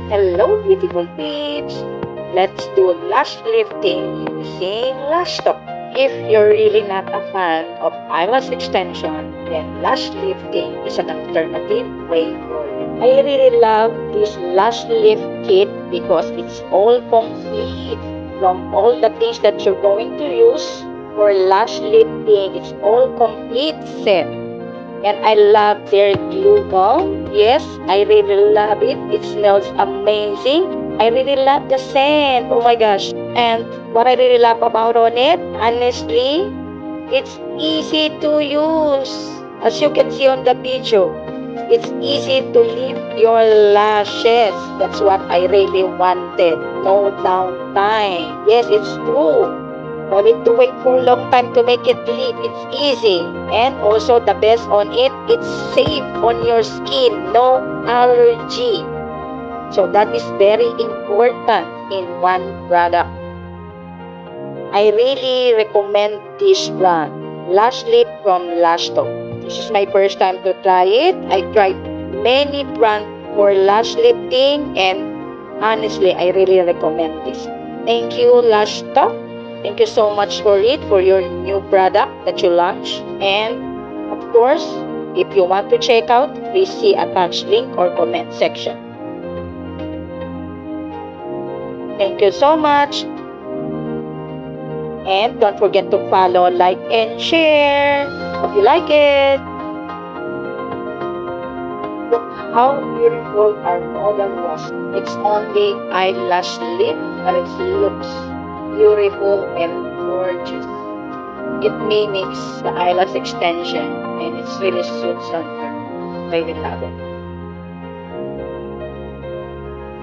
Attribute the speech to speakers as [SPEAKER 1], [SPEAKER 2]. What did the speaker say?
[SPEAKER 1] Hello, beautiful peeps! Let's do lash lifting using lash top. If you're really not a fan of eyelash extension, then lash lifting is an alternative way forward. I really love this lash lift kit because it's all complete. From all the things that you're going to use for lash lifting, it's all complete set. And I love their glue gum. Yes, I really love it. It smells amazing. I really love the scent. Oh my gosh. And what I really love about on it, honestly, it's easy to use. As you can see on the video, it's easy to lift your lashes. That's what I really wanted. No downtime. Yes, it's true. No need to wait for a long time to make it bleed. It's easy. And also the best on it, it's safe on your skin. No allergy. So that is very important in one product. I really recommend this brand, Lash Lift from Lash Top. This is my first time to try it. I tried many brands for lash lifting and honestly, I really recommend this. Thank you, Lash Top. Thank you so much for it, for your new product that you launched. And of course, if you want to check out, please see attached link or comment section. Thank you so much. And don't forget to follow, like, and share. Hope you like it. Look how beautiful our model was. It's only eyelash lift, but it looks beautiful and gorgeous. It mimics the eyelash extension and it's really suits on her. I really love it.